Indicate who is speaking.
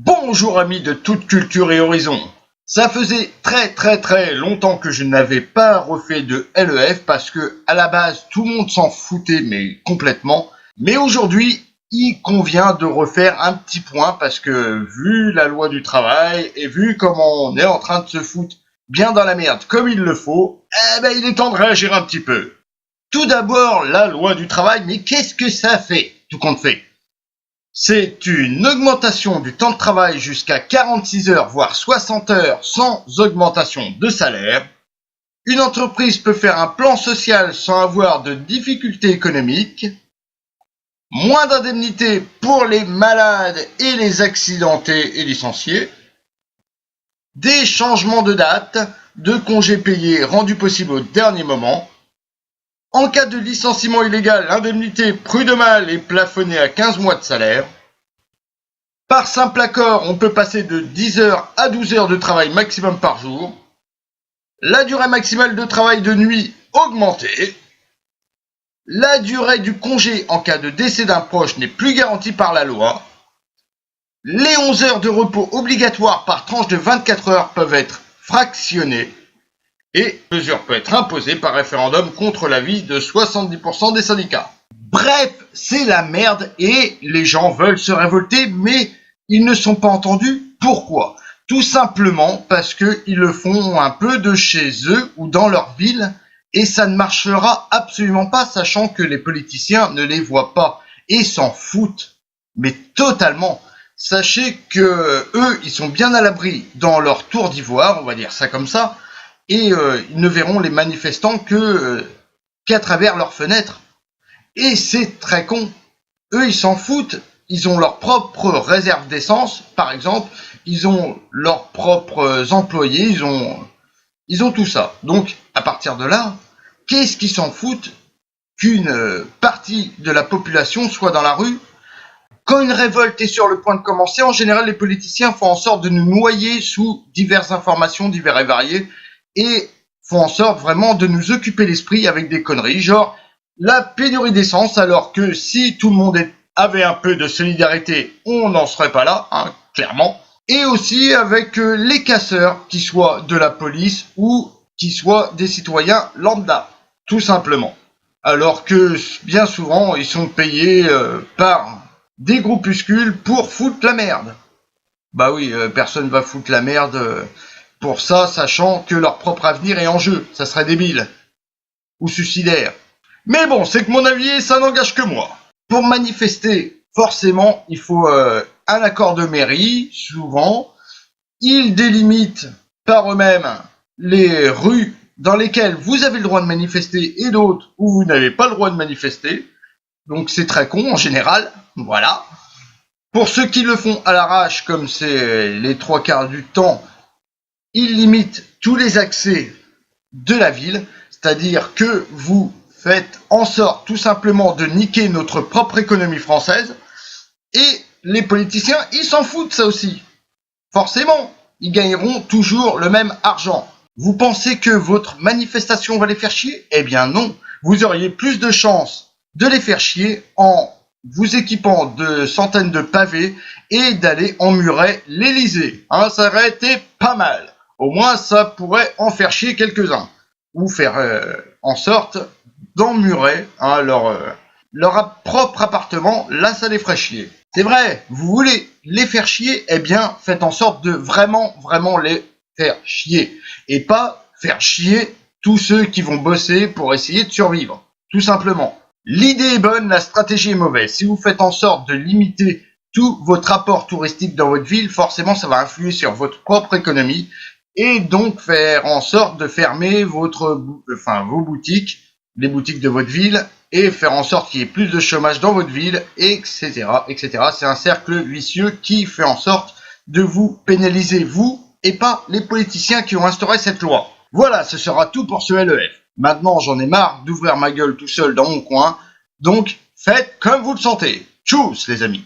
Speaker 1: Bonjour amis de toute culture et horizon. Ça faisait très longtemps que je n'avais pas refait de LEF parce que à la base tout le monde s'en foutait mais complètement. Mais aujourd'hui il convient de refaire un petit point parce que vu la loi du travail et vu comment on est en train de se foutre bien dans la merde comme il le faut, il est temps de réagir un petit peu. Tout d'abord la loi du travail, mais qu'est-ce que ça fait tout compte fait? C'est une augmentation du temps de travail jusqu'à 46 heures, voire 60 heures sans augmentation de salaire. Une entreprise peut faire un plan social sans avoir de difficultés économiques. Moins d'indemnités pour les malades et les accidentés et licenciés. Des changements de date, de congés payés rendus possibles au dernier moment. En cas de licenciement illégal, l'indemnité prud'homale est plafonnée à 15 mois de salaire. Par simple accord, on peut passer de 10 heures à 12 heures de travail maximum par jour. La durée maximale de travail de nuit augmentée. La durée du congé en cas de décès d'un proche n'est plus garantie par la loi. Les 11 heures de repos obligatoires par tranche de 24 heures peuvent être fractionnées. Et la mesure peut être imposée par référendum contre l'avis de 70% des syndicats. Bref, c'est la merde et les gens veulent se révolter, mais ils ne sont pas entendus. Pourquoi? Tout simplement parce qu'ils le font un peu de chez eux ou dans leur ville et ça ne marchera absolument pas, sachant que les politiciens ne les voient pas et s'en foutent, mais totalement. Sachez que eux, ils sont bien à l'abri dans leur tour d'ivoire, on va dire ça comme ça, et ils ne verront les manifestants qu'à travers leurs fenêtres. Et c'est très con. Eux, ils s'en foutent. Ils ont leur propre réserve d'essence, par exemple. Ils ont leurs propres employés. Ils ont tout ça. Donc, à partir de là, qu'est-ce qu'ils s'en foutent qu'une partie de la population soit dans la rue? Quand une révolte est sur le point de commencer, en général, les politiciens font en sorte de nous noyer sous diverses informations, divers et variées, et font en sorte vraiment de nous occuper l'esprit avec des conneries, genre la pénurie d'essence, alors que si tout le monde avait un peu de solidarité, on n'en serait pas là, hein, clairement. Et aussi avec les casseurs, qui soient de la police ou qui soient des citoyens lambda, tout simplement. Alors que bien souvent, ils sont payés par des groupuscules pour foutre la merde. Bah oui, personne va foutre la merde pour ça, sachant que leur propre avenir est en jeu. Ça serait débile. Ou suicidaire. Mais bon, c'est que mon avis et ça n'engage que moi. Pour manifester, forcément, il faut un accord de mairie, souvent. Ils délimitent par eux-mêmes les rues dans lesquelles vous avez le droit de manifester et d'autres où vous n'avez pas le droit de manifester. Donc c'est très con en général, voilà. Pour ceux qui le font à l'arrache, comme c'est les 3/4 du temps, ils limitent tous les accès de la ville, c'est-à-dire que vous faites en sorte tout simplement de niquer notre propre économie française, et les politiciens, ils s'en foutent ça aussi. Forcément, ils gagneront toujours le même argent. Vous pensez que votre manifestation va les faire chier? Eh bien non, vous auriez plus de chances de les faire chier en vous équipant de centaines de pavés et d'aller emmurer l'Elysée. Hein, ça aurait été pas mal. Au moins, ça pourrait en faire chier quelques-uns. Ou faire en sorte d'emmurer leur propre appartement. Là, ça les ferait chier. C'est vrai, vous voulez les faire chier, eh bien, faites en sorte de vraiment les faire chier. Et pas faire chier tous ceux qui vont bosser pour essayer de survivre. Tout simplement. L'idée est bonne, la stratégie est mauvaise. Si vous faites en sorte de limiter tout votre apport touristique dans votre ville, forcément, ça va influer sur votre propre économie et donc faire en sorte de fermer vos boutiques, les boutiques de votre ville, et faire en sorte qu'il y ait plus de chômage dans votre ville, etc., etc. C'est un cercle vicieux qui fait en sorte de vous pénaliser, vous, et pas les politiciens qui ont instauré cette loi. Voilà, ce sera tout pour ce LEF. Maintenant, j'en ai marre d'ouvrir ma gueule tout seul dans mon coin, donc faites comme vous le sentez. Tchuss, les amis.